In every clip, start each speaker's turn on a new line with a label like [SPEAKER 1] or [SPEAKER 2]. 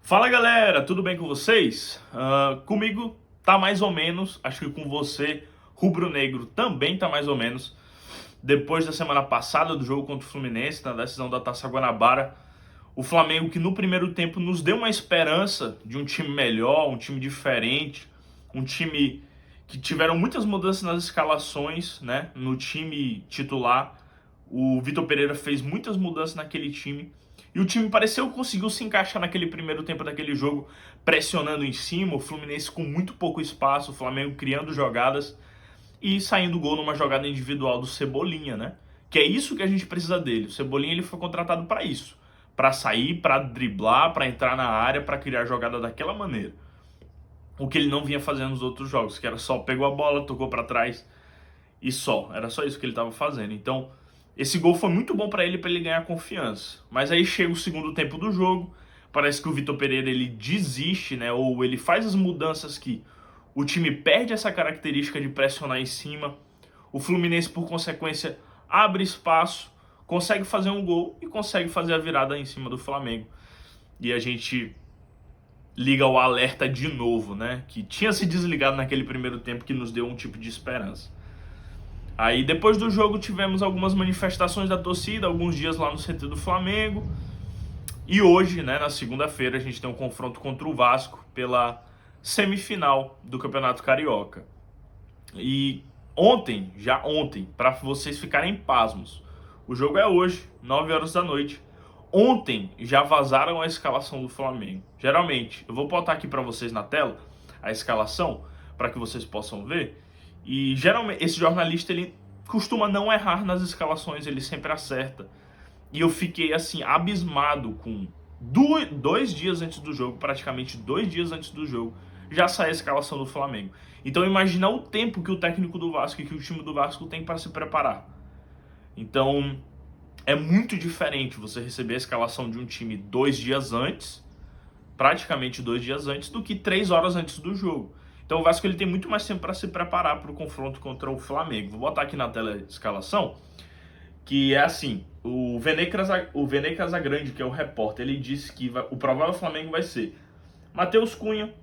[SPEAKER 1] Fala galera, tudo bem com vocês? Comigo tá mais ou menos, acho que com você, rubro-negro, também tá mais ou menos. Depois da semana passada do jogo contra o Fluminense, na decisão da Taça Guanabara, o Flamengo que no primeiro tempo nos deu uma esperança de um time melhor, um time diferente, um time que tiveram muitas mudanças nas escalações, né? No time titular, o Vitor Pereira fez muitas mudanças naquele time. E o time pareceu que conseguiu se encaixar naquele primeiro tempo daquele jogo, pressionando em cima, o Fluminense com muito pouco espaço, o Flamengo criando jogadas e saindo gol numa jogada individual do Cebolinha, né? Que é isso que a gente precisa dele. O Cebolinha ele foi contratado para isso, para sair, para driblar, para entrar na área, para criar jogada daquela maneira. O que ele não vinha fazendo nos outros jogos, que era só pegou a bola, tocou para trás e só. Era só isso que ele estava fazendo. Então, esse gol foi muito bom para ele ganhar confiança. Mas aí chega o segundo tempo do jogo, parece que o Vitor Pereira ele desiste, né? Ou ele faz as mudanças que o time perde essa característica de pressionar em cima. O Fluminense, por consequência, abre espaço, consegue fazer um gol e consegue fazer a virada em cima do Flamengo. E a gente liga o alerta de novo, né? Que tinha se desligado naquele primeiro tempo, que nos deu um tipo de esperança. Aí depois do jogo tivemos algumas manifestações da torcida, alguns dias lá no CT do Flamengo. E hoje, né, na segunda-feira, a gente tem um confronto contra o Vasco pela semifinal do Campeonato Carioca. E ontem, para vocês ficarem pasmos, o jogo é hoje, 9 horas da noite. Ontem já vazaram a escalação do Flamengo. Geralmente, eu vou botar aqui para vocês na tela a escalação para que vocês possam ver. E geralmente esse jornalista ele costuma não errar nas escalações, ele sempre acerta. E eu fiquei assim abismado com 2 dias antes do jogo, praticamente 2 dias antes do jogo, já sai a escalação do Flamengo. Então imagina o tempo que o técnico do Vasco e que o time do Vasco tem para se preparar. Então é muito diferente você receber a escalação de um time 2 dias antes, praticamente 2 dias antes, do que 3 horas antes do jogo. Então o Vasco ele tem muito mais tempo para se preparar para o confronto contra o Flamengo. Vou botar aqui na tela a escalação, que é assim, o Vene Casagrande, que é o repórter, ele disse que o provável Flamengo vai ser Matheus Cunha,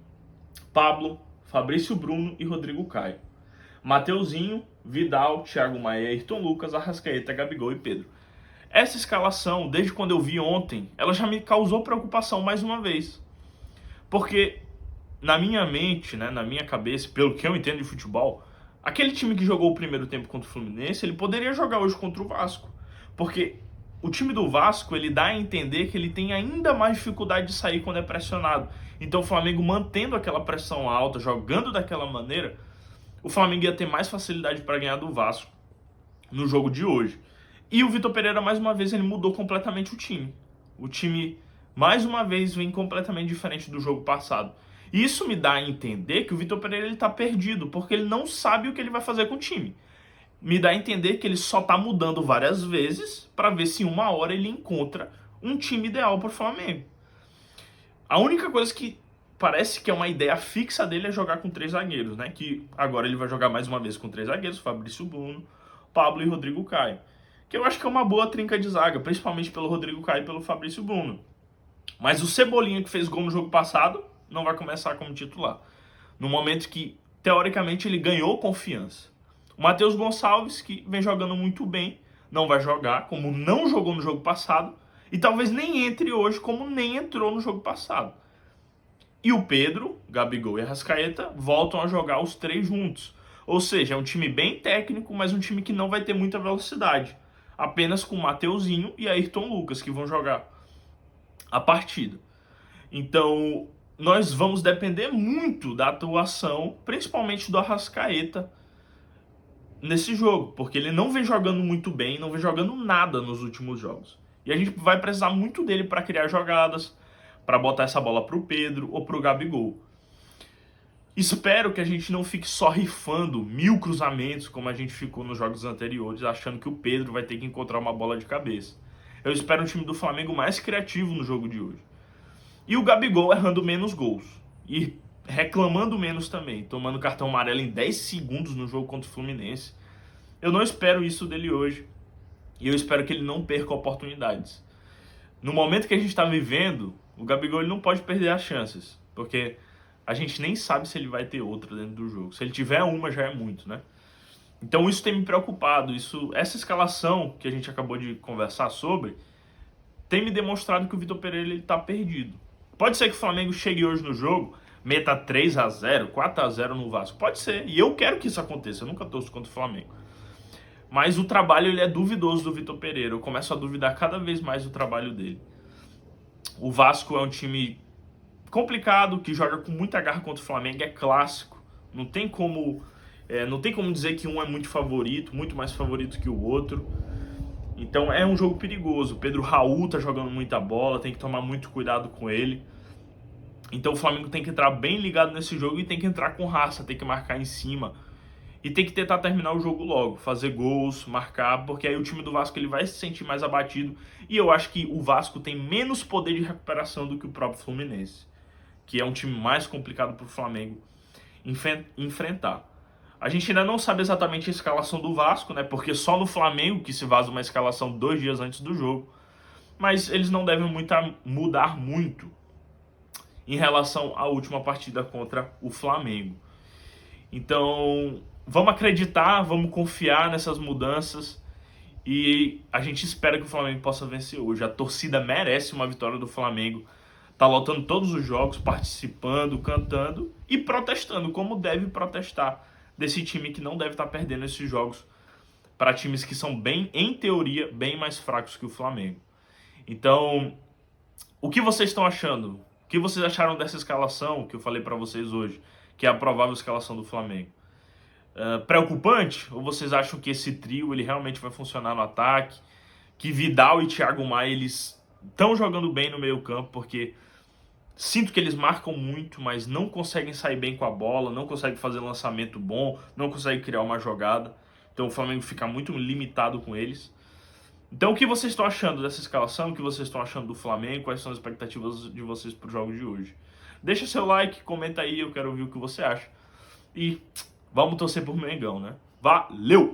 [SPEAKER 1] Pablo, Fabrício Bruno e Rodrigo Caio. Mateuzinho, Vidal, Thiago Maia, Ayrton Lucas, Arrascaeta, Gabigol e Pedro. Essa escalação, desde quando eu vi ontem, ela já me causou preocupação mais uma vez. Porque na minha mente, né, na minha cabeça, pelo que eu entendo de futebol, aquele time que jogou o primeiro tempo contra o Fluminense, ele poderia jogar hoje contra o Vasco. Porque o time do Vasco, ele dá a entender que ele tem ainda mais dificuldade de sair quando é pressionado. Então o Flamengo mantendo aquela pressão alta, jogando daquela maneira, o Flamengo ia ter mais facilidade para ganhar do Vasco no jogo de hoje. E o Vitor Pereira, mais uma vez, ele mudou completamente o time. O time, mais uma vez, vem completamente diferente do jogo passado. Isso me dá a entender que o Vitor Pereira está perdido, porque ele não sabe o que ele vai fazer com o time. Me dá a entender que ele só está mudando várias vezes para ver se uma hora ele encontra um time ideal para o Flamengo. A única coisa que parece que é uma ideia fixa dele é jogar com 3 zagueiros, né? Que agora ele vai jogar mais uma vez com 3 zagueiros, Fabrício Bruno, Pablo e Rodrigo Caio. Que eu acho que é uma boa trinca de zaga, principalmente pelo Rodrigo Caio e pelo Fabrício Bruno. Mas o Cebolinha, que fez gol no jogo passado, não vai começar como titular. No momento que, teoricamente, ele ganhou confiança. O Matheus Gonçalves, que vem jogando muito bem, não vai jogar, como não jogou no jogo passado, e talvez nem entre hoje, como nem entrou no jogo passado. E o Pedro, Gabigol e Arrascaeta voltam a jogar os três juntos. Ou seja, é um time bem técnico, mas um time que não vai ter muita velocidade. Apenas com o Mateuzinho e Ayrton Lucas, que vão jogar a partida. Então, nós vamos depender muito da atuação, principalmente do Arrascaeta, nesse jogo, porque ele não vem jogando muito bem, não vem jogando nada nos últimos jogos. E a gente vai precisar muito dele para criar jogadas, para botar essa bola para o Pedro ou para o Gabigol. Espero que a gente não fique só rifando 1000 cruzamentos, como a gente ficou nos jogos anteriores, achando que o Pedro vai ter que encontrar uma bola de cabeça. Eu espero um time do Flamengo mais criativo no jogo de hoje. E o Gabigol errando menos gols. E reclamando menos também, tomando cartão amarelo em 10 segundos no jogo contra o Fluminense. Eu não espero isso dele hoje. E eu espero que ele não perca oportunidades. No momento que a gente está vivendo, O Gabigol ele não pode perder as chances, porque a gente nem sabe se ele vai ter outra dentro do jogo. Se ele tiver uma, já é muito, né? Então isso tem me preocupado. Essa escalação que a gente acabou de conversar sobre tem me demonstrado que o Vitor Pereira ele tá perdido. Pode ser que o Flamengo chegue hoje no jogo, meta 3-0, 4-0 no Vasco. Pode ser, e eu quero que isso aconteça. Eu nunca torço contra o Flamengo. Mas o trabalho ele é duvidoso do Vitor Pereira. Eu começo a duvidar cada vez mais do trabalho dele. O Vasco é um time complicado, que joga com muita garra contra o Flamengo, é clássico. Não tem como dizer que um é muito favorito, muito mais favorito que o outro. Então é um jogo perigoso. O Pedro Raul tá jogando muita bola, tem que tomar muito cuidado com ele. Então o Flamengo tem que entrar bem ligado nesse jogo e tem que entrar com raça, tem que marcar em cima. E tem que tentar terminar o jogo logo, fazer gols, marcar, porque aí o time do Vasco ele vai se sentir mais abatido. E eu acho que o Vasco tem menos poder de recuperação do que o próprio Fluminense, que é um time mais complicado para o Flamengo enfrentar. A gente ainda não sabe exatamente a escalação do Vasco, né? Porque só no Flamengo que se vaza uma escalação 2 dias antes do jogo. Mas eles não devem mudar muito em relação à última partida contra o Flamengo. Então, vamos acreditar, vamos confiar nessas mudanças e a gente espera que o Flamengo possa vencer hoje. A torcida merece uma vitória do Flamengo. Tá lotando todos os jogos, participando, cantando e protestando, como deve protestar desse time que não deve estar perdendo esses jogos para times que são bem, em teoria, bem mais fracos que o Flamengo. Então, o que vocês estão achando? O que vocês acharam dessa escalação que eu falei para vocês hoje, que é a provável escalação do Flamengo? Preocupante? Ou vocês acham que esse trio ele realmente vai funcionar no ataque? Que Vidal e Thiago Maia eles estão jogando bem no meio campo, porque sinto que eles marcam muito, mas não conseguem sair bem com a bola, não conseguem fazer lançamento bom, não conseguem criar uma jogada. Então o Flamengo fica muito limitado com eles. Então o que vocês estão achando dessa escalação? O que vocês estão achando do Flamengo? Quais são as expectativas de vocês para o jogo de hoje? Deixa seu like, comenta aí, eu quero ouvir o que você acha. E vamos torcer por Mengão, né? Valeu!